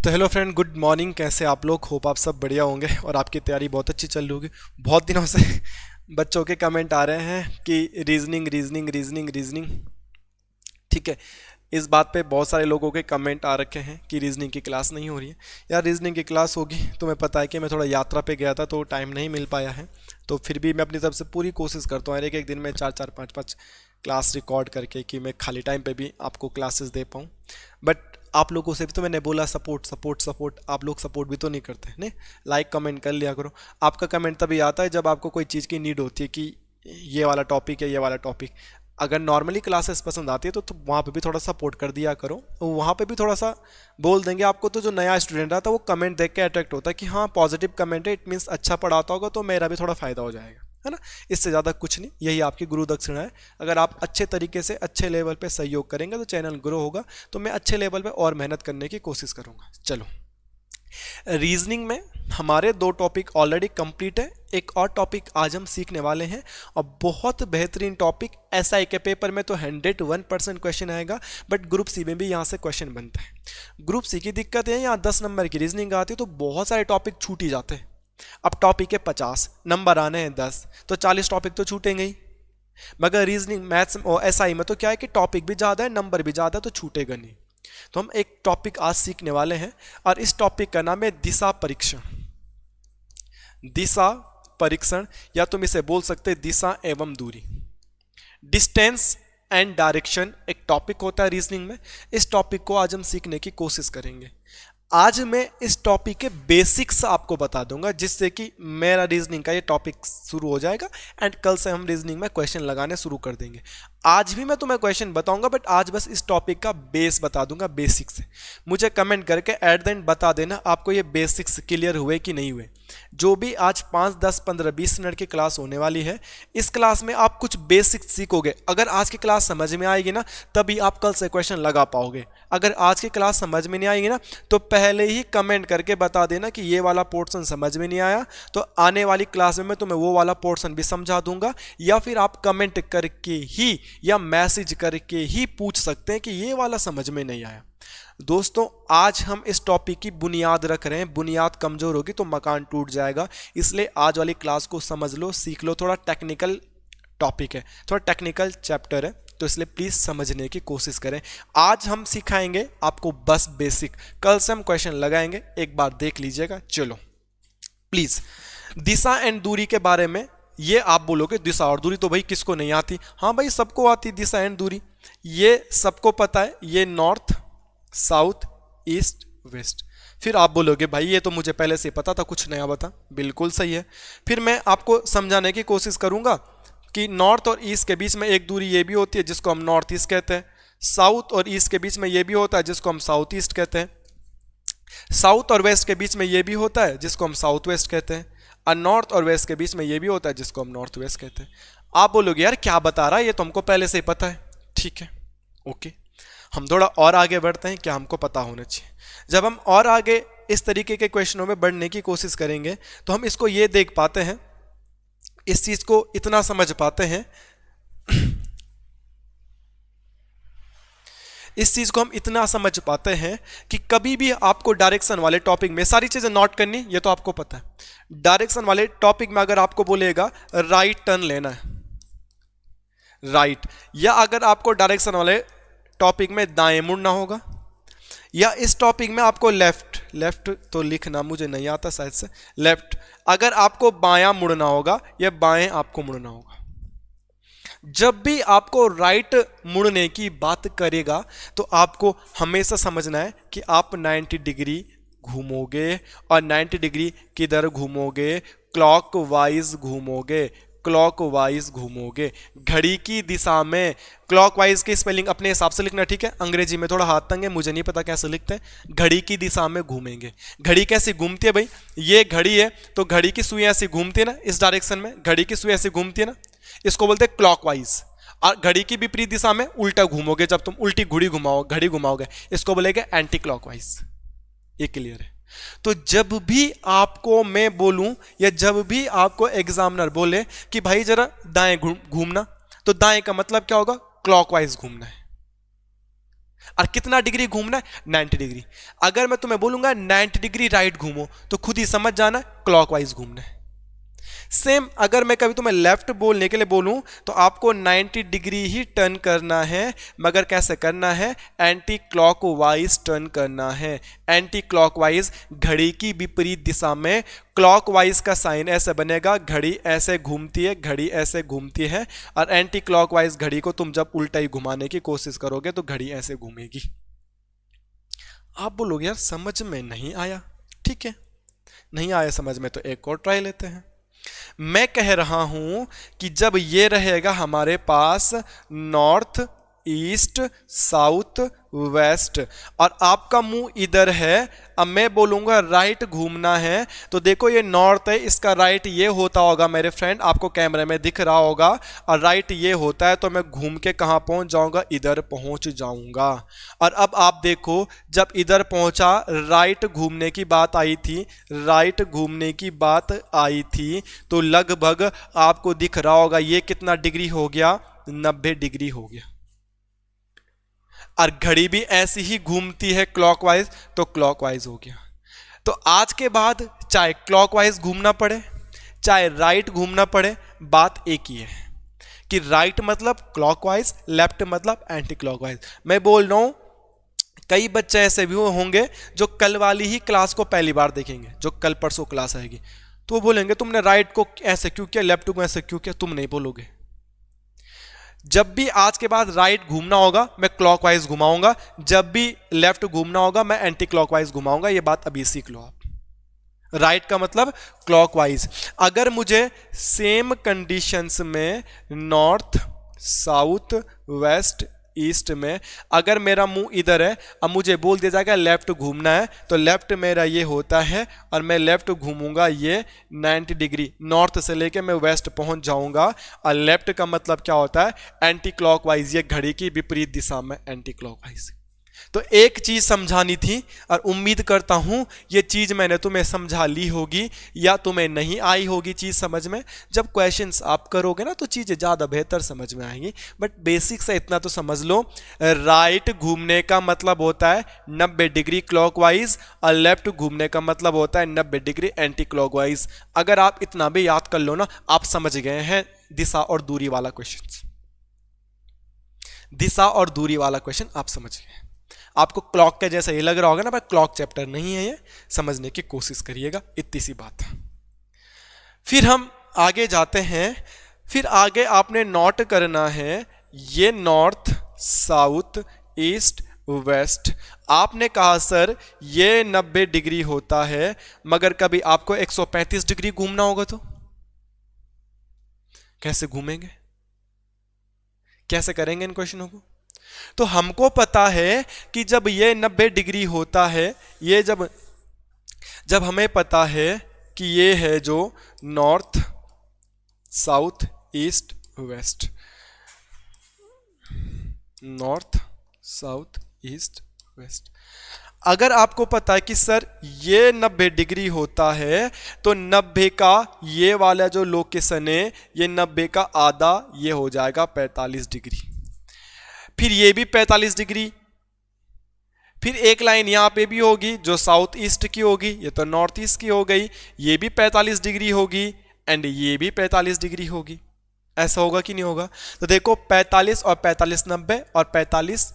तो hello friend, good morning. कैसे आप लोग? होप आप सब बढ़िया होंगे और आपकी तैयारी बहुत अच्छी चल रही होगी। बहुत दिनों से बच्चों के कमेंट आ रहे हैं कि रीजनिंग रीजनिंग रीजनिंग रीजनिंग। ठीक है, इस बात पे बहुत सारे लोगों के कमेंट आ रखे हैं कि रीजनिंग की क्लास नहीं हो रही है। यार, रीजनिंग की क्लास होगी। तुम्हें पता है कि मैं थोड़ा यात्रा पे गया था तो टाइम नहीं मिल पाया है। तो फिर भी मैं अपनी तरफ से पूरी कोशिश करता हूँ एक एक दिन में चार चार पाँच पाँच क्लास रिकॉर्ड करके कि मैं खाली टाइम पे भी आपको क्लासेस दे पाऊँ। बट आप लोगों से भी तो मैंने बोला सपोर्ट सपोर्ट सपोर्ट। आप लोग सपोर्ट भी तो नहीं करते नहीं। लाइक कमेंट कर लिया करो। आपका कमेंट तभी आता है जब आपको कोई चीज़ की नीड होती है कि ये वाला टॉपिक है, ये वाला टॉपिक। अगर नॉर्मली क्लासेस पसंद आती है तो वहाँ पे भी थोड़ा सपोर्ट कर दिया करो। तो वहाँ पे भी थोड़ा सा बोल देंगे आपको। तो जो नया स्टूडेंट आता है वो कमेंट देख के अट्रैक्ट होता है कि हाँ, पॉजिटिव कमेंट है, इट मीन्स अच्छा पढ़ाता होगा तो मेरा भी थोड़ा फ़ायदा हो जाएगा, है ना। इससे ज़्यादा कुछ नहीं, यही आपकी गुरु दक्षिणा है। अगर आप अच्छे तरीके से अच्छे लेवल पे सहयोग करेंगे तो चैनल ग्रो होगा। तो मैं अच्छे लेवल पे और मेहनत करने की कोशिश करूँगा। चलो, रीजनिंग में हमारे दो टॉपिक ऑलरेडी कंप्लीट है। एक और टॉपिक आज हम सीखने वाले हैं और बहुत बेहतरीन टॉपिक। एसआई के पेपर में तो 101% क्वेश्चन आएगा, बट ग्रुप सी में भी यहाँ से क्वेश्चन बनता है। ग्रुप सी की दिक्कत है, यहाँ 10 नंबर की रीजनिंग आती है तो बहुत सारे टॉपिक छूट ही जाते हैं। अब टॉपिक है 50, नंबर आने हैं 10, तो 40 टॉपिक तो छूटेंगे ही। मगर रीजनिंग, मैथ्स और एसआई में तो क्या है कि टॉपिक भी ज़्यादा है, नंबर भी ज़्यादा है, तो छूटेगा नहीं। तो हम एक टॉपिक आज सीखने वाले हैं और इस टॉपिक का नाम है दिशा परीक्षण। दिशा परीक्षण, या तुम इसे बोल सकते दिशा एवं दूरी। डिस्टेंस एंड डायरेक्शन एक टॉपिक होता है रीजनिंग में। इस टॉपिक को आज हम सीखने की कोशिश करेंगे। आज मैं इस टॉपिक के बेसिक्स आपको बता दूंगा, जिससे कि मेरा रीजनिंग का ये टॉपिक शुरू हो जाएगा एंड कल से हम रीजनिंग में क्वेश्चन लगाने शुरू कर देंगे। आज भी मैं तुम्हें क्वेश्चन बताऊंगा, बट आज बस इस टॉपिक का बेस बता दूंगा, बेसिक्स। मुझे कमेंट करके एट द एंड बता देना आपको ये बेसिक्स क्लियर हुए कि नहीं हुए। जो भी आज 5, 10, 15, 20 मिनट की क्लास होने वाली है, इस क्लास में आप कुछ बेसिक्स सीखोगे। अगर आज की क्लास समझ में आएगी ना, तभी आप कल से क्वेश्चन लगा पाओगे। अगर आज की क्लास समझ में नहीं आएगी ना, तो पहले ही कमेंट करके बता देना कि ये वाला पोर्शन समझ में नहीं आया, तो आने वाली क्लास में मैं तुम्हें वो वाला पोर्शन भी समझा दूंगा। या फिर आप कमेंट करके ही या मैसेज करके ही पूछ सकते हैं कि ये वाला समझ में नहीं आया। दोस्तों, आज हम इस टॉपिक की बुनियाद रख रहे हैं। बुनियाद कमजोर होगी तो मकान टूट जाएगा। इसलिए आज वाली क्लास को समझ लो, सीख लो। थोड़ा टेक्निकल टॉपिक है, थोड़ा टेक्निकल चैप्टर है, तो इसलिए प्लीज समझने की कोशिश करें। आज हम सिखाएंगे आपको बस बेसिक। कल से हम क्वेश्चन लगाएंगे, एक बार देख लीजिएगा। चलो प्लीज, दिशा एंड दूरी के बारे में ये आप बोलोगे दिशा और दूरी तो भाई किसको नहीं आती? हाँ भाई, सबको आती दिशा एंड दूरी, ये सबको पता है। ये नॉर्थ, साउथ, ईस्ट, वेस्ट। फिर आप बोलोगे भाई ये तो मुझे पहले से पता था, कुछ नया बता। बिल्कुल सही है। फिर मैं आपको समझाने की कोशिश करूंगा कि नॉर्थ और ईस्ट के बीच में एक दूरी ये भी होती है जिसको हम नॉर्थ ईस्ट कहते हैं। साउथ और ईस्ट के बीच में ये भी होता है जिसको हम साउथ ईस्ट कहते हैं। साउथ और वेस्ट के बीच में ये भी होता है जिसको हम साउथ वेस्ट कहते हैं। और नॉर्थ और वेस्ट के बीच में ये भी होता है जिसको हम नॉर्थ वेस्ट कहते हैं। आप बोलोगे यार क्या बता रहा है, ये तो हमको पहले से ही पता है। ठीक है, ओके, हम थोड़ा और आगे बढ़ते हैं। क्या हमको पता होना चाहिए? जब हम और आगे इस तरीके के क्वेश्चनों में बढ़ने की कोशिश करेंगे तो हम इसको ये देख पाते हैं, इस चीज को इतना समझ पाते हैं, इस चीज को हम इतना समझ पाते हैं कि कभी भी आपको डायरेक्शन वाले टॉपिक में सारी चीजें नोट करनी, ये तो आपको पता है। डायरेक्शन वाले टॉपिक में अगर आपको बोलेगा राइट टर्न लेना है, राइट, या अगर आपको डायरेक्शन वाले टॉपिक में दाएं मुड़ना होगा, या इस टॉपिक में आपको लेफ्ट, लेफ्ट तो लिखना मुझे नहीं आता शायद से, लेफ्ट, अगर आपको बायां मुड़ना होगा या बाएं आपको मुड़ना होगा। जब भी आपको राइट मुड़ने की बात करेगा तो आपको हमेशा समझना है कि आप 90 डिग्री घूमोगे। और 90 डिग्री किधर घूमोगे? क्लॉकवाइज घूमोगे, क्लॉकवाइज घूमोगे, घड़ी की दिशा में। क्लॉकवाइज की स्पेलिंग अपने हिसाब से लिखना, ठीक है? अंग्रेजी में थोड़ा हाथ तंग है, मुझे नहीं पता कैसे लिखते हैं। घड़ी की दिशा में घूमेंगे। घड़ी कैसे घूमती है भाई? ये घड़ी है तो घड़ी की सुई ऐसी घूमती है ना, इस डायरेक्शन में घड़ी की सुई ऐसी घूमती है ना, इसको बोलते हैं क्लॉकवाइज। और घड़ी की विपरीत दिशा में उल्टा घूमोगे, जब तुम उल्टी घड़ी घुमाओगे, इसको बोलेंगे एंटी क्लॉकवाइज। ये क्लियर है? तो जब भी आपको मैं बोलूं या जब भी आपको एग्जामिनर बोले कि भाई जरा दाएं घूमना, तो दाएं का मतलब क्या होगा? क्लॉकवाइज घूमना है। और कितना डिग्री घूमना है? 90 डिग्री। अगर मैं तुम्हें बोलूंगा 90 डिग्री राइट घूमो तो खुद ही समझ जाना क्लॉकवाइज घूमना है। सेम अगर मैं कभी तुम्हें लेफ्ट बोलने के लिए बोलूं तो आपको 90 डिग्री ही टर्न करना है, मगर कैसे करना है? एंटी क्लॉकवाइज टर्न करना है। एंटी क्लॉकवाइज, घड़ी की विपरीत दिशा में। क्लॉकवाइज का साइन ऐसे बनेगा, घड़ी ऐसे घूमती है, घड़ी ऐसे घूमती है, और एंटी क्लॉकवाइज घड़ी को तुम जब उल्टा ही घुमाने की कोशिश करोगे तो घड़ी ऐसे घूमेगी। आप बोलोगे यार समझ में नहीं आया। ठीक है, नहीं आया समझ में तो एक और ट्राई लेते हैं। मैं कह रहा हूं कि जब ये रहेगा हमारे पास नॉर्थ, ईस्ट, साउथ, वेस्ट, और आपका मुंह इधर है, अब मैं बोलूंगा राइट घूमना है, तो देखो ये नॉर्थ है, इसका राइट ये होता होगा मेरे फ्रेंड, आपको कैमरे में दिख रहा होगा, और राइट ये होता है, तो मैं घूम के कहां पहुंच जाऊंगा? इधर पहुंच जाऊंगा। और अब आप देखो जब इधर पहुंचा, राइट घूमने की बात आई थी, राइट घूमने की बात आई थी, तो लगभग आपको दिख रहा होगा ये कितना डिग्री हो गया? 90 डिग्री हो गया। और घड़ी भी ऐसी ही घूमती है क्लॉकवाइज, तो क्लॉकवाइज हो गया। तो आज के बाद चाहे क्लॉकवाइज घूमना पड़े चाहे राइट घूमना पड़े, बात एक ही है कि राइट मतलब क्लॉकवाइज, लेफ्ट मतलब एंटी क्लॉकवाइज। मैं बोल रहा हूं कई बच्चे ऐसे भी होंगे जो कल वाली ही क्लास को पहली बार देखेंगे, जो कल परसों क्लास आएगी, तो वो बोलेंगे तुमने राइट को ऐसे क्यों किया, लेफ्ट को ऐसे क्यों किया? तुम नहीं बोलोगे। जब भी आज के बाद राइट घूमना होगा मैं क्लॉकवाइज घुमाऊंगा, जब भी लेफ्ट घूमना होगा मैं एंटी क्लॉकवाइज घुमाऊंगा। ये बात अभी सीख लो आप। राइट का मतलब क्लॉकवाइज। अगर मुझे सेम कंडीशंस में नॉर्थ, साउथ, वेस्ट, ईस्ट में अगर मेरा मुंह इधर है, अब मुझे बोल दिया जाएगा लेफ्ट घूमना है, तो लेफ्ट मेरा ये होता है और मैं लेफ्ट घूमूंगा ये 90 डिग्री, नॉर्थ से लेके मैं वेस्ट पहुंच जाऊंगा। और लेफ्ट का मतलब क्या होता है? एंटी क्लॉकवाइज, ये घड़ी की विपरीत दिशा में एंटी क्लॉकवाइज। तो एक चीज समझानी थी और उम्मीद करता हूं ये चीज मैंने तुम्हें समझा ली होगी, या तुम्हें नहीं आई होगी चीज समझ में। जब क्वेश्चंस आप करोगे ना तो चीजें ज्यादा बेहतर समझ में आएंगी, बट बेसिक से इतना तो समझ लो, राइट घूमने का मतलब होता है 90 डिग्री क्लॉकवाइज और लेफ्ट घूमने का मतलब होता है 90 डिग्री एंटी क्लॉकवाइज। अगर आप इतना भी याद कर लो ना, आप समझ गए हैं दिशा और दूरी वाला क्वेश्चन। दिशा और दूरी वाला क्वेश्चन आप समझ गए। आपको क्लॉक के जैसा ये लग रहा होगा ना, पर क्लॉक चैप्टर नहीं है, ये समझने की कोशिश करिएगा, इतनी सी बात है। फिर हम आगे जाते हैं। फिर आगे आपने नोट करना है ये नॉर्थ, साउथ, ईस्ट, वेस्ट। आपने कहा सर ये 90 डिग्री होता है, मगर कभी आपको 135 डिग्री घूमना होगा तो कैसे घूमेंगे? कैसे करेंगे इन क्वेश्चनों को? तो हमको पता है कि जब ये 90 डिग्री होता है, ये जब हमें पता है कि ये है जो north, south, east, west, north, south, east, west. अगर आपको पता है कि सर ये 90 डिग्री होता है, तो 90 का ये वाला जो लोकेशन है, ये 90 का आधा ये हो जाएगा 45 डिग्री। फिर ये भी 45 डिग्री, फिर एक लाइन यहां पे भी होगी जो साउथ ईस्ट की होगी, ये तो नॉर्थ ईस्ट की हो गई, ये भी 45 डिग्री होगी एंड ये भी 45 डिग्री होगी। ऐसा होगा कि नहीं होगा? तो देखो 45 और 45 90 और 45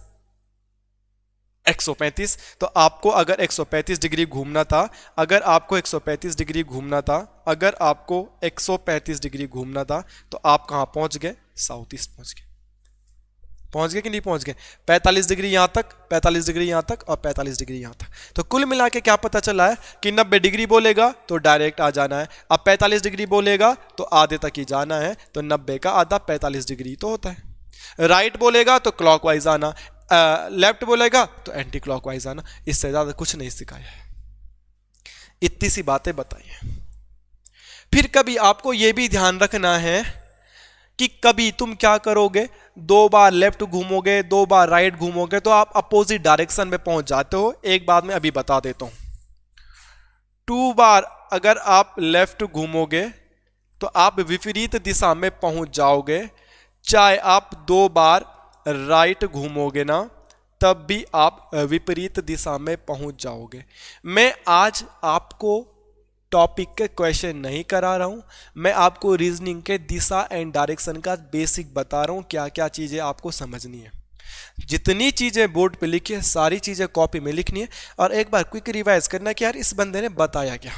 135। तो आपको अगर 135 डिग्री घूमना था, अगर आपको 135 डिग्री घूमना था, अगर आपको 135 डिग्री घूमना था, तो आप कहां पहुंच गए? साउथ ईस्ट पहुंच गए। पहुंच गए कि नहीं पहुंच गए? 45 डिग्री यहां तक, 45 डिग्री यहां तक और 45 डिग्री यहां तक। तो कुल मिला के क्या पता चला है कि 90 डिग्री बोलेगा तो डायरेक्ट आ जाना है, अब 45 डिग्री बोलेगा तो आधे तक ही जाना है, तो 90 का आधा 45 डिग्री तो होता है। राइट बोलेगा तो क्लॉकवाइज आना, लेफ्ट बोलेगा तो एंटी क्लॉकवाइज आना। इससे ज्यादा कुछ नहीं सिखाया है, इतनी सी बातें बताई हैं। फिर कभी आपको यह भी ध्यान रखना है कि कभी तुम क्या करोगे, 2 बार लेफ्ट घूमोगे, 2 बार राइट घूमोगे, तो आप अपोजिट डायरेक्शन में पहुंच जाते हो। एक बात मैं अभी बता देता हूं, 2 बार अगर आप लेफ्ट घूमोगे तो आप विपरीत दिशा में पहुंच जाओगे। चाहे आप 2 बार राइट घूमोगे ना, तब भी आप विपरीत दिशा में पहुंच जाओगे। मैं आज आपको टॉपिक के क्वेश्चन नहीं करा रहा हूं, मैं आपको रीजनिंग के दिशा एंड डायरेक्शन का बेसिक बता रहा हूं, क्या क्या चीजें आपको समझनी है। जितनी चीजें बोर्ड पे लिखी है सारी चीजें कॉपी में लिखनी है और एक बार क्विक रिवाइज करना कि यार इस बंदे ने बताया क्या।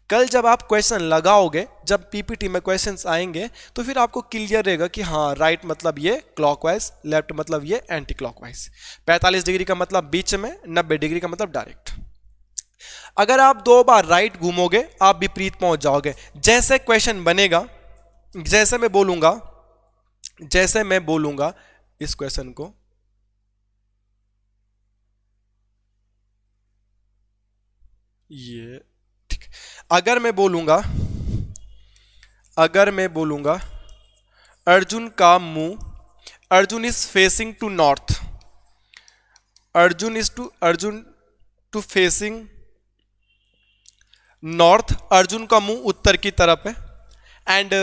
कल जब आप क्वेश्चन लगाओगे, जब पीपीटी में क्वेश्चंस आएंगे तो फिर आपको क्लियर रहेगा कि हाँ राइट मतलब ये क्लॉकवाइज, लेफ्ट मतलब ये एंटी क्लॉकवाइज, 45 डिग्री का मतलब बीच में, 90 डिग्री का मतलब डायरेक्ट। अगर आप 2 बार राइट घूमोगे आप विपरीत पहुंच जाओगे। जैसे क्वेश्चन बनेगा, जैसे मैं बोलूंगा इस क्वेश्चन को, ये ठीक। अगर मैं बोलूंगा अर्जुन का मुंह, Arjun is facing to north, Arjun to facing north, Arjun का मुंह उत्तर की तरफ है। एंड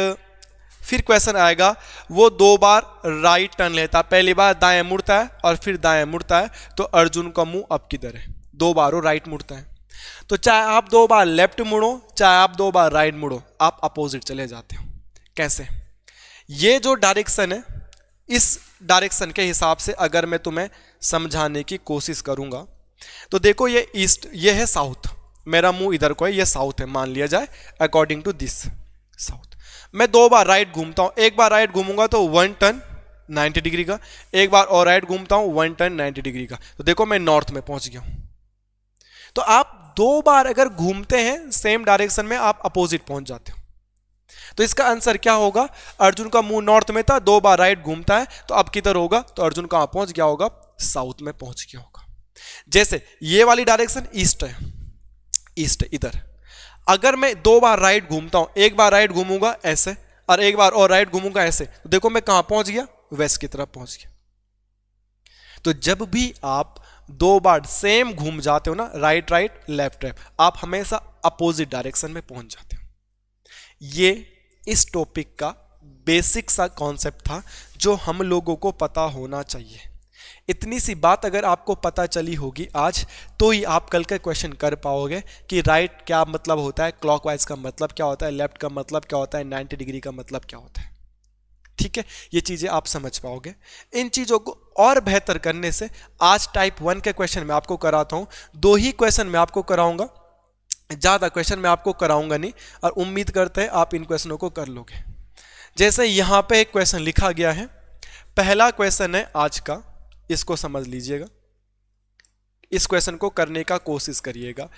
फिर क्वेश्चन आएगा वो 2 बार राइट टर्न लेता, पहली बार दाएं मुड़ता है और फिर दाएं मुड़ता है, तो अर्जुन का मुंह अब किधर है? 2 बार वो राइट मुड़ता है। तो चाहे आप 2 बार लेफ्ट मुड़ो, चाहे आप 2 बार राइट मुड़ो, आप अपोजिट चले जाते हो। कैसे? ये जो डायरेक्शन है, इस डायरेक्शन के हिसाब से अगर मैं तुम्हें समझाने की कोशिश करूंगा तो देखो ये ईस्ट, ये है साउथ, मेरा मुंह इधर को है, ये साउथ है मान लिया जाए, अकॉर्डिंग टू दिस साउथ। मैं 2 बार राइट घूमता हूं, एक बार राइट घूमूंगा तो 1 टर्न 90 डिग्री का, एक बार और राइट घूमता हूं 1 टर्न 90 डिग्री का, तो देखो मैं नॉर्थ में पहुंच गया हूं। तो आप 2 बार अगर घूमते हैं सेम डायरेक्शन में, आप अपोजिट पहुंच जाते हो। तो इसका आंसर क्या होगा? अर्जुन का मुंह नॉर्थ में था, 2 बार राइट घूमता है, तो अब किधर होगा? तो अर्जुन कहां पहुंच गया होगा? साउथ में पहुंच गया होगा। जैसे ये वाली डायरेक्शन ईस्ट है, ईस्ट इधर। अगर मैं 2 बार राइट घूमता हूं, एक बार राइट घूमूंगा ऐसे और एक बार और राइट घूमूंगा ऐसे, तो देखो मैं कहां पहुंच गया? वेस्ट की तरफ पहुंच गया। तो जब भी आप 2 बार सेम घूम जाते हो ना, राइट राइट लेफ्ट लेफ्ट, आप हमेशा अपोजिट डायरेक्शन में पहुंच जाते हो। ये इस टॉपिक का बेसिक सा कॉन्सेप्ट था जो हम लोगों को पता होना चाहिए। इतनी सी बात अगर आपको पता चली होगी आज, तो ही आप कल के क्वेश्चन कर पाओगे कि राइट क्या मतलब होता है, क्लॉकवाइज का मतलब क्या होता है, लेफ्ट का मतलब क्या होता है, 90 डिग्री का मतलब क्या होता है। ठीक है, ये चीजें आप समझ पाओगे। इन चीजों को और बेहतर करने से आज टाइप 1 के क्वेश्चन मैं आपको कराता हूं, 2 ही क्वेश्चन मैं आपको कराऊंगा, ज्यादा क्वेश्चन मैं आपको कराऊंगा नहीं, और उम्मीद करते हैं आप इन क्वेश्चनों को कर लोगे। जैसे यहां पे एक क्वेश्चन लिखा गया है, पहला क्वेश्चन है आज का, इसको समझ लीजिएगा, इस क्वेश्चन को करने का कोशिश करिएगा।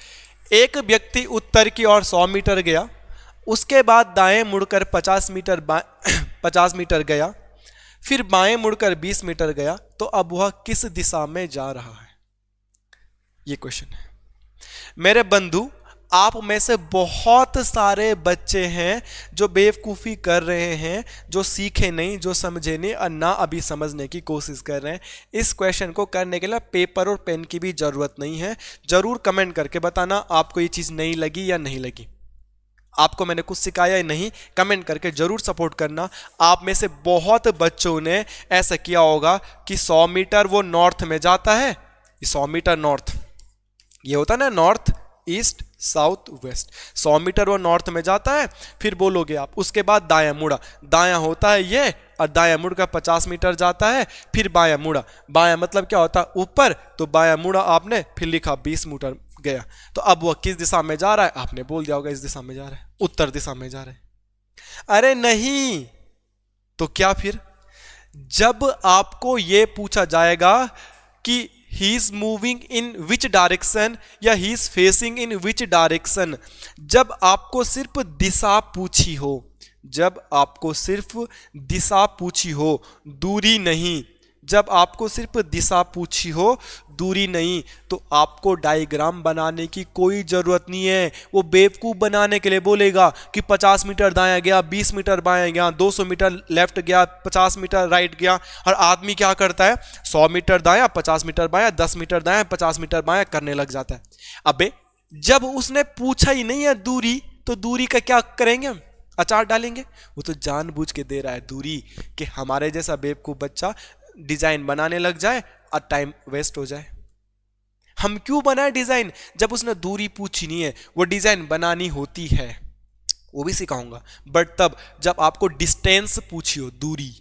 एक व्यक्ति उत्तर की ओर 100 मीटर गया, उसके बाद दाएं मुड़कर 50 मीटर गया, फिर बाएं मुड़कर 20 मीटर गया, तो अब वह किस दिशा में जा रहा है? ये क्वेश्चन है। मेरे बंधु, आप में से बहुत सारे बच्चे हैं जो बेवकूफ़ी कर रहे हैं, जो सीखे नहीं, जो समझे नहीं और ना अभी समझने की कोशिश कर रहे हैं। इस क्वेश्चन को करने के लिए पेपर और पेन की भी ज़रूरत नहीं है। ज़रूर कमेंट करके बताना आपको ये चीज़ नहीं लगी या नहीं लगी, आपको मैंने कुछ सिखाया या नहीं, कमेंट करके जरूर सपोर्ट करना। आप में से बहुत बच्चों ने ऐसा किया होगा कि 100 मीटर वो नॉर्थ में जाता है, 100 मीटर नॉर्थ, ये होता है ना north east south west, 100 meter वो नॉर्थ में जाता है, फिर बोलोगे आप उसके बाद दायां मुड़ा, दायां होता है ये, और दायां मुड़ का 50 मीटर जाता है, फिर बायां मुड़ा, बायां मतलब क्या होता है ऊपर, तो बायां मुड़ा आपने, फिर लिखा 20 मीटर गया, तो अब वह किस दिशा में जा रहा है? आपने बोल दिया होगा इस दिशा में जा रहा है, उत्तर दिशा में जा रहा है। अरे नहीं, तो क्या फिर? जब आपको यह पूछा जाएगा कि he is moving in which direction या he is facing in which direction, जब आपको सिर्फ दिशा पूछी हो, जब आपको सिर्फ दिशा पूछी हो, दूरी नहीं, जब आपको सिर्फ दिशा पूछी हो, दूरी नहीं, तो आपको डायग्राम बनाने की कोई ज़रूरत नहीं है। वो बेवकूफ़ बनाने के लिए बोलेगा कि 50 मीटर दायां गया, 20 मीटर बायां गया, 200 मीटर लेफ्ट गया, 50 मीटर राइट गया, और आदमी क्या करता है? 100 मीटर दायां, 50 मीटर बायां, 10 मीटर दायां, 50 मीटर बायां करने लग जाता है। अबे जब उसने पूछा ही नहीं है दूरी, तो दूरी का क्या करेंगे हम? अचार डालेंगे? वो तो जानबूझ के दे रहा है दूरी कि हमारे जैसा बेवकूफ़ बच्चा डिजाइन बनाने लग जाए और टाइम वेस्ट हो जाए। हम क्यों बनाए डिजाइन? जब उसने दूरी पूछी नहीं है, वो डिजाइन बनानी होती है, वो भी सिखाऊंगा। बट तब जब आपको डिस्टेंस पूछी हो, दूरी,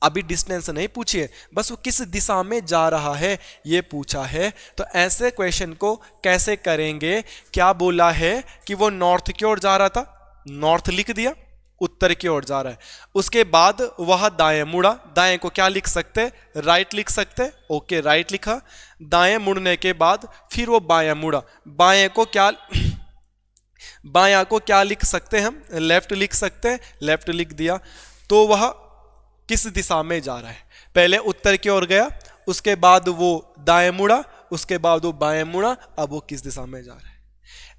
अभी डिस्टेंस नहीं पूछी है, बस वो किस दिशा में जा रहा है ये पूछा है। तो ऐसे क्वेश्चन को कैसे करेंगे? क्या बोला है कि वो नॉर्थ की ओर जा रहा था, नॉर्थ लिख दिया, उत्तर की ओर जा रहा है। उसके बाद वह दाएं मुड़ा, दाएं को क्या लिख सकते? राइट लिख सकते। ओके, राइट लिखा। दाएं मुड़ने के बाद फिर वो बायां मुड़ा, बाएं को क्या बायां को क्या लिख सकते हम? लेफ्ट लिख सकते हैं, लेफ्ट लिख दिया। तो वह किस दिशा में जा रहा है? पहले उत्तर की ओर गया, उसके बाद वो दाएं मुड़ा, उसके बाद वो बाएं मुड़ा, अब वो किस दिशा में जा रहा है?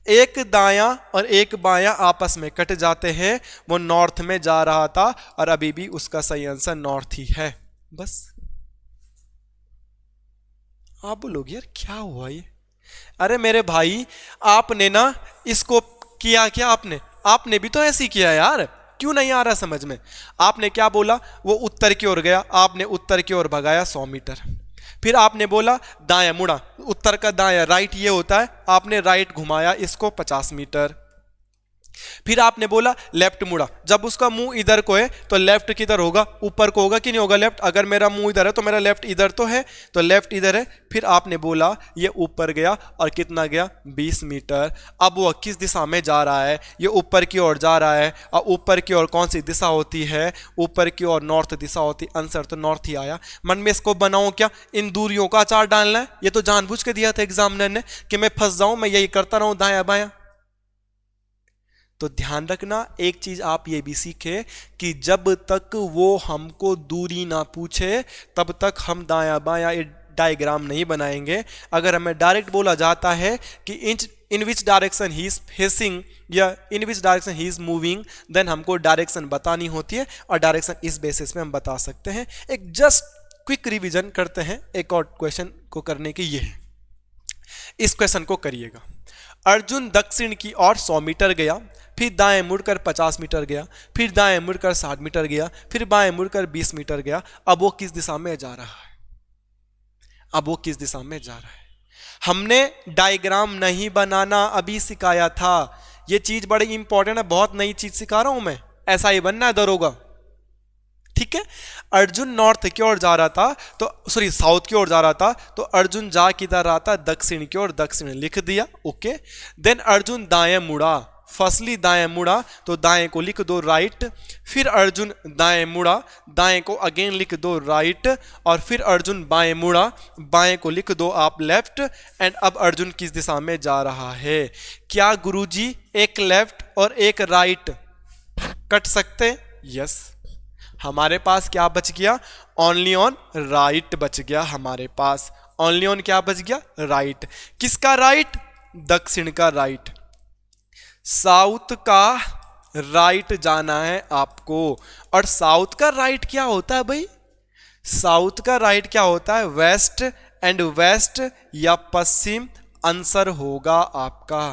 एक दायां और एक बायां आपस में कट जाते हैं, वो नॉर्थ में जा रहा था और अभी भी उसका सही आंसर नॉर्थ ही है। बस आप बोलोगे यार क्या हुआ ये? अरे मेरे भाई, आपने ना इसको किया क्या? आपने भी तो ऐसे ही किया यार, क्यों नहीं आ रहा समझ में? आपने क्या बोला? वो उत्तर की ओर गया, आपने उत्तर की ओर भगाया 100 मीटर। फिर आपने बोला दायां मुड़ा, उत्तर का दायां राइट ये होता है, आपने राइट घुमाया इसको 50 मीटर। फिर आपने बोला लेफ्ट मुड़ा, जब उसका मुंह इधर को है तो लेफ्ट किधर होगा? ऊपर को होगा कि नहीं होगा लेफ्ट? अगर मेरा मुंह इधर है तो मेरा लेफ्ट इधर तो है, तो लेफ्ट इधर है। फिर आपने बोला ये ऊपर गया और कितना गया? 20 मीटर। अब वो किस दिशा में जा रहा है? ये ऊपर की ओर जा रहा है। और ऊपर की ओर कौन सी दिशा होती है? ऊपर की ओर नॉर्थ दिशा होती। आंसर तो नॉर्थ ही आया। मन में इसको बनाऊं क्या? इन दूरियों का अचार डालना है? ये तो जानबूझ के दिया था एग्जामिनर ने कि मैं फंस जाऊं, मैं यही करता रहूं दाया बाया। तो ध्यान रखना, एक चीज आप ये भी सीखे कि जब तक वो हमको दूरी ना पूछे तब तक हम दाया बाया डायग्राम नहीं बनाएंगे। अगर हमें डायरेक्ट बोला जाता है कि in which direction he is facing या in which direction he is moving, then हमको डायरेक्शन बतानी होती है और डायरेक्शन इस बेसिस में हम बता सकते हैं। एक जस्ट क्विक रिवीजन करते हैं एक और क्वेश्चन को करने की। ये है, इस क्वेश्चन को करिएगा। अर्जुन दक्षिण की ओर 100 मीटर गया, फिर दाएं मुड़कर 50 मीटर गया, फिर दाएं मुड़कर 60 मीटर गया, फिर बाएं मुड़कर 20 मीटर गया। अब वो किस दिशा में जा रहा है? अब वो किस दिशा में जा रहा है? हमने डायग्राम नहीं बनाना अभी सिखाया था। ये चीज बड़ी इंपॉर्टेंट है, बहुत नई चीज सिखा रहा हूं मैं। ऐसा ही बनना है दरोगा, ठीक है? अर्जुन नॉर्थ की ओर जा रहा था, तो सॉरी साउथ की ओर जा रहा था, तो अर्जुन जा किधर रहा था? दक्षिण की ओर, दक्षिण लिख दिया। ओके, देन अर्जुन दाएं मुड़ा, फर्स्टली दाएं मुड़ा तो दाएं को लिख दो राइट। फिर अर्जुन दाएं मुड़ा, दाएं को अगेन लिख दो राइट। और फिर अर्जुन बाएं मुड़ा, बाएं को लिख दो आप लेफ्ट। एंड अब अर्जुन किस दिशा में जा रहा है? क्या गुरुजी एक लेफ्ट और एक राइट कट सकते? यस। हमारे पास क्या बच गया? ओनली ऑन राइट बच गया हमारे पास। ओनली ऑन क्या बच गया? राइट। किसका राइट? दक्षिण का राइट। साउथ का राइट जाना है आपको। और साउथ का राइट क्या होता है भाई? साउथ का राइट क्या होता है? वेस्ट। एंड वेस्ट या पश्चिम आंसर होगा आपका।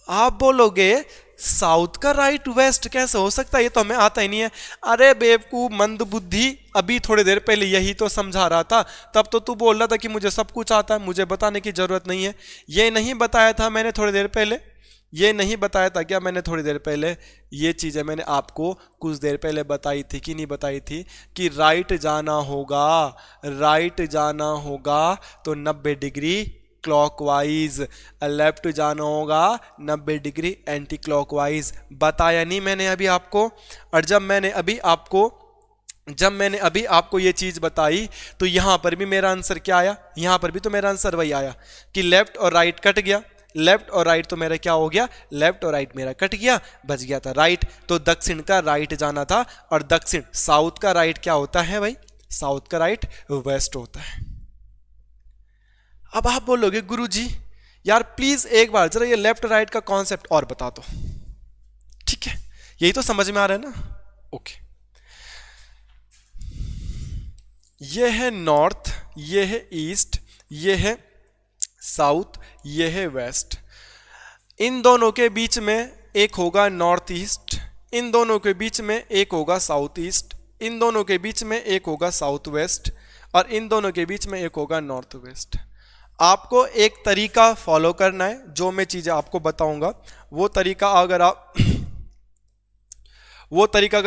आप बोलोगे साउथ का राइट वेस्ट कैसे हो सकता है? ये तो हमें आता ही नहीं है। अरे बेवकूफ मंद बुद्धि, अभी थोड़ी देर पहले यही तो समझा रहा था। तब तो तू बोल रहा था कि मुझे सब कुछ आता है, मुझे बताने की जरूरत नहीं है। ये नहीं बताया था मैंने थोड़ी देर पहले? ये नहीं बताया था क्या मैंने थोड़ी देर पहले? ये चीज़ें मैंने आपको कुछ देर पहले बताई थी कि नहीं बताई थी? कि राइट जाना होगा, राइट जाना होगा तो 90 डिग्री क्लॉकवाइज, लेफ्ट जाना होगा 90 डिग्री एंटी क्लॉकवाइज। बताया नहीं मैंने अभी आपको? और जब मैंने अभी आपको ये चीज बताई तो यहां पर भी मेरा आंसर क्या आया? यहां पर भी तो मेरा आंसर वही आया कि लेफ्ट और राइट कट गया। लेफ्ट और राइट तो मेरा क्या हो गया? लेफ्ट और राइट मेरा कट गया, बच गया था राइट। तो दक्षिण का राइट जाना था। और दक्षिण साउथ का राइट क्या होता है भाई? साउथ का राइट वेस्ट होता है। अब आप बोलोगे गुरुजी यार प्लीज एक बार जरा ये लेफ्ट राइट का कॉन्सेप्ट और बता दो। ठीक है, यही तो समझ में आ रहा है ना? ओके, ये है नॉर्थ, ये है ईस्ट, ये है साउथ, ये है वेस्ट। इन दोनों के बीच में एक होगा नॉर्थ ईस्ट, इन दोनों के बीच में एक होगा साउथ ईस्ट, इन दोनों के बीच में एक होगा साउथ वेस्ट। और इन दोनों के बीच में एक होगा नॉर्थ वेस्ट। आपको एक तरीका फॉलो करना है, जो मैं चीजें आपको बताऊंगा वो तरीका अगर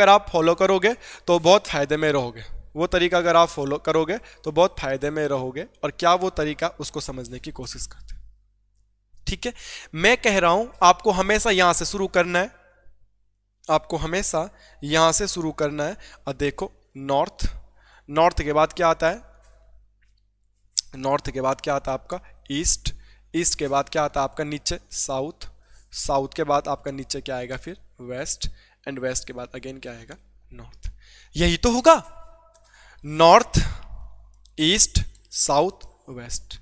आप फॉलो करोगे तो बहुत फायदे में रहोगे। वो तरीका अगर आप फॉलो करोगे तो बहुत फायदे में रहोगे। और क्या वो तरीका, उसको समझने की कोशिश करते हैं। ठीक है, मैं कह रहा हूं आपको हमेशा यहां से शुरू करना है, आपको हमेशा यहां से शुरू करना है। और देखो नॉर्थ, नॉर्थ के बाद क्या आता है, नॉर्थ के बाद क्या आता है आपका ईस्ट, ईस्ट के बाद क्या आता है आपका नीचे साउथ, साउथ के बाद आपका नीचे क्या आएगा फिर वेस्ट, एंड वेस्ट के बाद अगेन क्या आएगा नॉर्थ। यही तो होगा, नॉर्थ ईस्ट साउथ वेस्ट।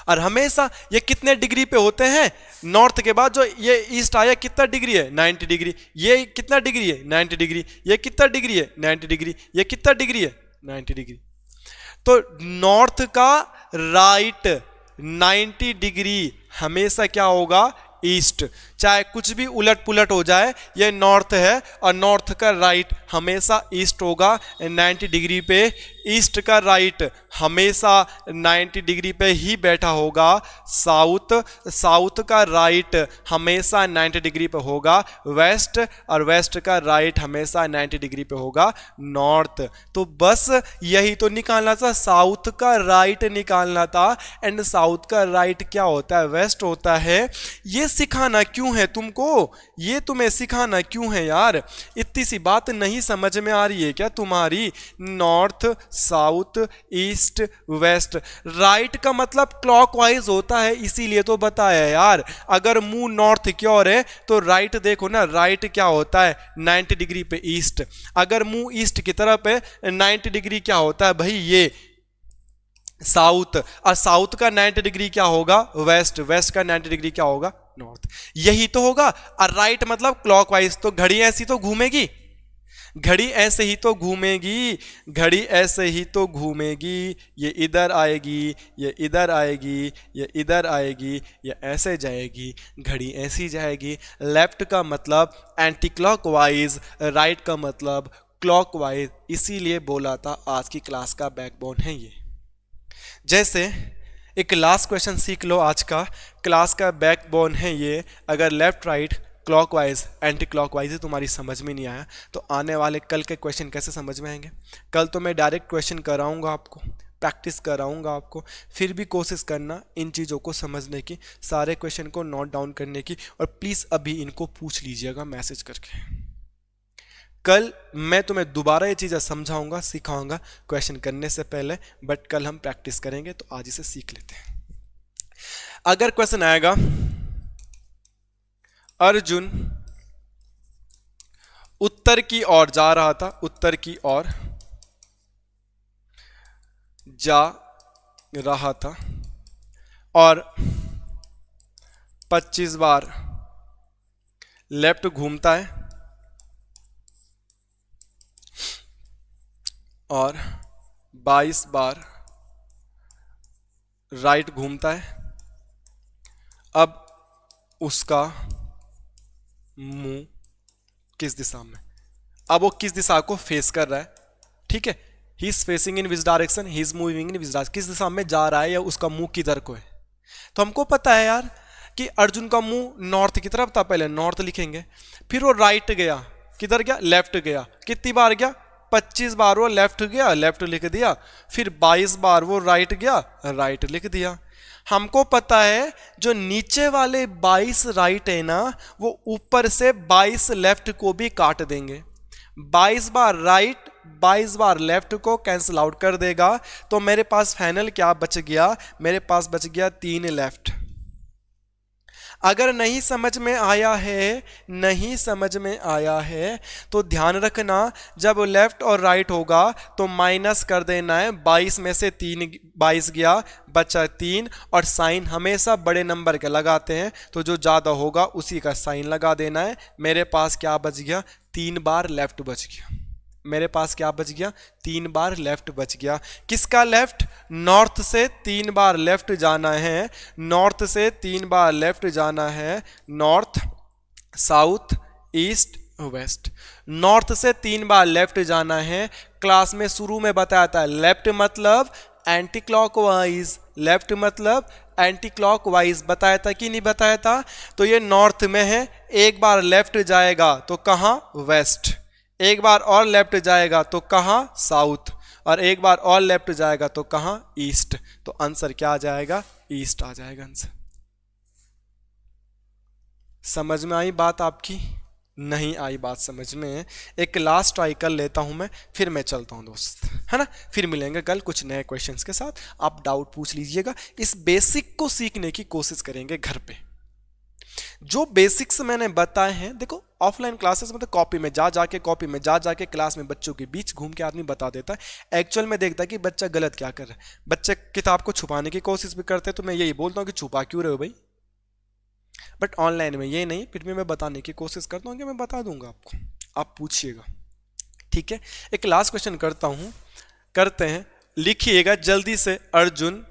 और हमेशा ये कितने डिग्री पे होते हैं, नॉर्थ के बाद जो ये ईस्ट आया कितना डिग्री है 90 डिग्री, ये कितना डिग्री है 90 डिग्री, ये कितना डिग्री है 90 डिग्री, ये कितना डिग्री है 90 डिग्री। तो नॉर्थ का राइट 90 डिग्री हमेशा क्या होगा ईस्ट, चाहे कुछ भी उलट पुलट हो जाए ये नॉर्थ है, और नॉर्थ का राइट हमेशा ईस्ट होगा 90 डिग्री पे। ईस्ट का राइट हमेशा 90 डिग्री पे ही बैठा होगा साउथ, साउथ का राइट हमेशा 90 डिग्री पे होगा वेस्ट, और वेस्ट का राइट हमेशा 90 डिग्री पे होगा नॉर्थ। तो बस यही तो निकालना था, साउथ का राइट निकालना था, एंड साउथ का राइट क्या होता है वेस्ट होता है। ये सिखाना क्यों है तुमको, ये तुम्हें सिखाना क्यों है यार, इतनी सी बात नहीं समझ में आ रही है क्या तुम्हारी। North south east waste, right का मतलब क्लॉकवाइज होता है, इसीलिए तो बताया यार। अगर मुंह नॉर्थ की ओर है तो राइट देखो ना, राइट क्या होता है 90 डिग्री पे ईस्ट। अगर मुंह ईस्ट की तरफ है 90 डिग्री क्या होता है भाई ये साउथ, और साउथ का 90 डिग्री क्या होगा वेस्ट, वेस्ट का 90 डिग्री क्या होगा नॉर्थ। यही तो होगा। और राइट मतलब क्लॉकवाइज, तो घड़ी ऐसी तो घूमेगी, घड़ी ऐसे ही तो घूमेगी, घड़ी ऐसे ही तो घूमेगी, ये इधर आएगी, ये इधर आएगी, ये इधर आएगी, ये ऐसे जाएगी, घड़ी ऐसी जाएगी। लेफ्ट का मतलब एंटी क्लॉकवाइज, राइट का मतलब क्लॉकवाइज, इसीलिए बोला था आज की क्लास का बैकबोन है ये। जैसे एक लास्ट क्वेश्चन सीख लो आज का, क्लास का बैकबोन है ये। अगर left right clockwise anti clockwise तुम्हारी समझ में नहीं आया तो आने वाले कल के क्वेश्चन कैसे समझ में आएंगे। कल तो मैं डायरेक्ट क्वेश्चन कराऊंगा आपको, प्रैक्टिस कराऊंगा आपको, फिर भी कोशिश करना इन चीज़ों को समझने की, सारे क्वेश्चन को नोट डाउन करने की, और प्लीज़ अभी इनको पूछ लीजिएगा मैसेज करके। कल मैं तुम्हें दोबारा ये चीज़ें समझाऊंगा, सिखाऊंगा क्वेश्चन करने से पहले, बट कल हम प्रैक्टिस करेंगे तो आज इसे सीख लेते हैं। अगर क्वेश्चन आएगा अर्जुन उत्तर की ओर जा रहा था, उत्तर की ओर जा रहा था और 25 बार लेफ्ट घूमता है और 22 बार राइट घूमता है। अब उसका मुंह किस दिशा में, अब वो किस दिशा को फेस कर रहा है, ठीक है। ही is facing in which direction, he is moving in which direction, किस दिशा में जा रहा है या उसका मुंह किधर को है। तो हमको पता है यार कि अर्जुन का मुंह नॉर्थ की तरफ था, पहले नॉर्थ लिखेंगे, फिर वो राइट गया, किधर गया लेफ्ट गया, कितनी बार गया 25 बार वो लेफ्ट गया, लेफ्ट लिख दिया, फिर 22 बार वो राइट गया, राइट लिख दिया। हमको पता है जो नीचे वाले 22 राइट है ना, वो ऊपर से 22 लेफ्ट को भी काट देंगे। 22 बार राइट 22 बार लेफ्ट को कैंसिल आउट कर देगा, तो मेरे पास फाइनल क्या बच गया, मेरे पास बच गया 3 लेफ्ट। अगर नहीं समझ में आया है, नहीं समझ में आया है तो ध्यान रखना, जब लेफ्ट और राइट होगा तो माइनस कर देना है, 22 में से 3 22 गया, बचा 3, और साइन हमेशा बड़े नंबर के लगाते हैं, तो जो ज़्यादा होगा उसी का साइन लगा देना है। मेरे पास क्या बच गया, 3 बार लेफ्ट बच गया, मेरे पास क्या बच गया 3 बार लेफ्ट बच गया। किसका लेफ्ट, नॉर्थ से 3 बार लेफ्ट जाना है, नॉर्थ से 3 बार लेफ्ट जाना है, north south east west, north से 3 बार लेफ्ट जाना है, क्लास में शुरू में बताया था लेफ्ट मतलब एंटी क्लॉकवाइज, लेफ्ट मतलब एंटी क्लॉकवाइज बताया था कि नहीं बताया था। तो ये नॉर्थ में है, एक बार लेफ्ट जाएगा तो कहाँ, वेस्ट, एक बार और लेफ्ट जाएगा तो कहाँ, साउथ, और एक बार और लेफ्ट जाएगा तो कहाँ, ईस्ट। तो आंसर क्या आ जाएगा, ईस्ट आ जाएगा आंसर। समझ में आई बात आपकी? नहीं आई बात समझ में? एक लास्ट ट्राई कर लेता हूं मैं, फिर मैं चलता हूं दोस्त, है ना। फिर मिलेंगे कल कुछ नए क्वेश्चंस के साथ। आप डाउट पूछ लीजिएगा, इस बेसिक को सीखने की कोशिश करेंगे घर पे। जो बेसिक्स मैंने बताए हैं, देखो ऑफलाइन क्लासेस में तो कॉपी में जा जाके क्लास में बच्चों के बीच घूम के आदमी बता देता है, एक्चुअल में देखता है कि बच्चा गलत क्या कर रहा है। बच्चे किताब को छुपाने की कोशिश भी करते हैं, तो मैं यही बोलता हूँ कि छुपा क्यों रहे हो भाई। बट ऑनलाइन में ये नहीं, फिर भी मैं बताने की कोशिश करता हूँ कि मैं बता दूंगा आपको, आप पूछिएगा, ठीक है। एक लास्ट क्वेश्चन करते हैं, लिखिएगा जल्दी से। अर्जुन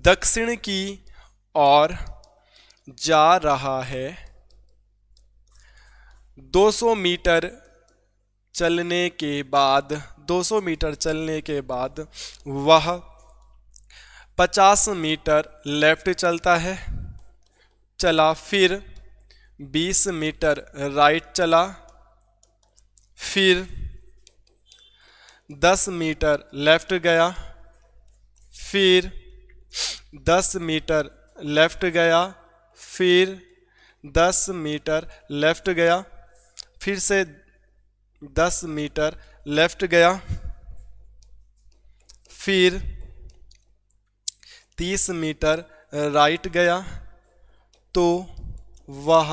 दक्षिण की ओर जा रहा है, 200 मीटर चलने के बाद 200 मीटर चलने के बाद वह 50 मीटर लेफ्ट चला, फिर 20 मीटर राइट चला, फिर 10 मीटर लेफ्ट गया, फिर 10 मीटर लेफ्ट गया, फिर 10 मीटर लेफ्ट गया, फिर से 10 मीटर लेफ्ट गया, फिर 30 मीटर राइट गया। तो वह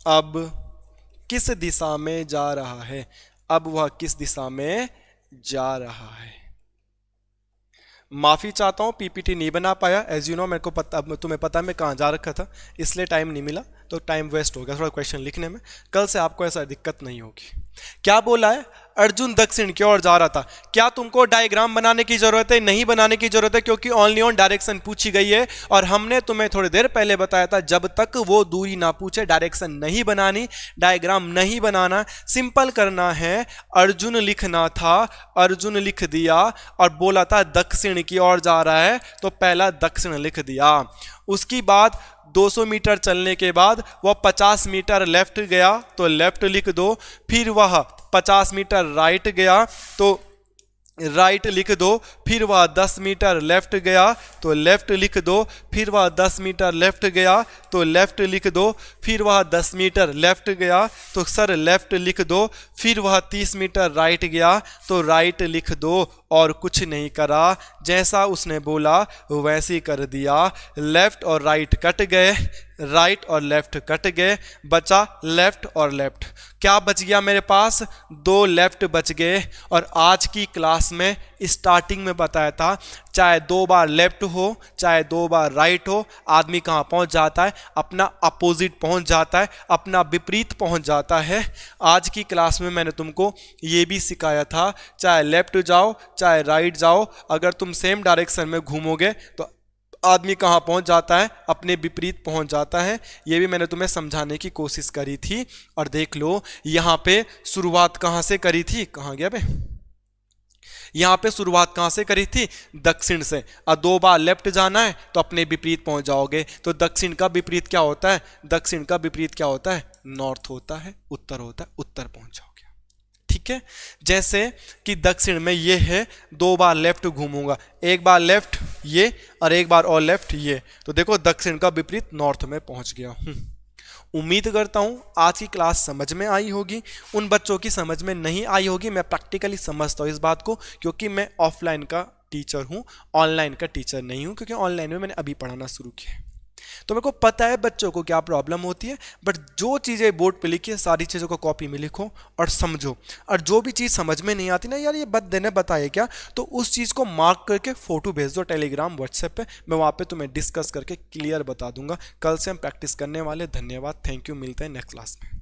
अब किस दिशा में जा रहा है? अब वह किस दिशा में जा रहा है? माफ़ी चाहता हूँ, पीपीटी नहीं बना पाया, एज यू नो मेरे को पता, तुम्हें पता है मैं कहाँ जा रखा था, इसलिए टाइम नहीं मिला, तो टाइम वेस्ट हो गया थोड़ा क्वेश्चन लिखने में। कल से आपको ऐसा दिक्कत नहीं होगी। क्या बोला है? अर्जुन दक्षिण की ओर जा रहा था। क्या तुमको डायग्राम बनाने की जरूरत है? नहीं बनाने की जरूरत है, क्योंकि ओनली ऑन डायरेक्शन पूछी गई है। और हमने तुम्हें थोड़ी देर पहले बताया था, जब तक वो दूरी ना पूछे डायरेक्शन नहीं बनानी, डायग्राम नहीं बनाना, सिंपल करना है। अर्जुन लिखना था, अर्जुन लिख दिया, और बोला था दक्षिण की ओर जा रहा है, तो पहला दक्षिण लिख दिया। उसकी बाद 200 मीटर चलने के बाद वह 50 मीटर लेफ्ट गया, तो लेफ्ट लिख दो। फिर वह 50 मीटर राइट गया, तो राइट लिख दो। फिर वह 10 मीटर लेफ्ट गया, तो लेफ्ट लिख दो। फिर वह 10 मीटर लेफ्ट गया, तो लेफ्ट लिख दो। फिर वह 10 मीटर लेफ्ट गया, तो सर लेफ्ट लिख दो। फिर वह 30 मीटर राइट गया, तो राइट लिख दो। और कुछ नहीं करा, जैसा उसने बोला वैसे ही कर दिया। लेफ्ट और राइट कट गए, राइट और लेफ्ट कट गए, बचा लेफ्ट और लेफ्ट। क्या बच गया मेरे पास? 2 लेफ्ट बच गए। और आज की क्लास में स्टार्टिंग में बताया था, चाहे 2 बार लेफ्ट हो चाहे 2 बार राइट हो, आदमी कहाँ पहुँच जाता है? अपना अपोजिट पहुँच जाता है, अपना विपरीत पहुँच जाता है। आज की क्लास में मैंने तुमको ये भी सिखाया था, चाहे लेफ्ट जाओ चाहे राइट जाओ, अगर तुम सेम डायरेक्शन में घूमोगे तो आदमी कहाँ पहुँच जाता है? अपने विपरीत पहुँच जाता है। ये भी मैंने तुम्हें समझाने की कोशिश करी थी। और देख लो यहाँ पे शुरुआत कहाँ से करी थी, कहाँ गया बे? यहाँ पे शुरुआत कहाँ से करी थी? दक्षिण से। और 2 बार लेफ्ट जाना है तो अपने विपरीत पहुँच जाओगे। तो दक्षिण का विपरीत क्या होता है? दक्षिण का विपरीत क्या होता है? नॉर्थ होता है, उत्तर होता है, उत्तर पहुँच जाओगे। ठीक है, जैसे कि दक्षिण में ये है, 2 बार लेफ्ट घूमूंगा, एक बार लेफ्ट ये और एक बार और लेफ्ट ये, तो देखो दक्षिण का विपरीत नॉर्थ में पहुंच गया हूं। उम्मीद करता हूं आज की क्लास समझ में आई होगी। उन बच्चों की समझ में नहीं आई होगी, मैं प्रैक्टिकली समझता हूं इस बात को, क्योंकि मैं ऑफलाइन का टीचर हूं, ऑनलाइन का टीचर नहीं हूं, क्योंकि ऑनलाइन में मैंने अभी पढ़ाना शुरू किया है। तो मेरे को पता है बच्चों को क्या प्रॉब्लम होती है, बट जो चीज़ें बोर्ड पे लिखी है सारी चीज़ों को कॉपी में लिखो और समझो। और जो भी चीज़ समझ में नहीं आती ना, यार ये देने बताए क्या, तो उस चीज़ को मार्क करके फ़ोटो भेज दो टेलीग्राम व्हाट्सएप पे, मैं वहाँ पे तुम्हें डिस्कस करके क्लियर बता दूंगा। कल से हम प्रैक्टिस करने वाले। धन्यवाद, थैंक यू, मिलते हैं नेक्स्ट क्लास में।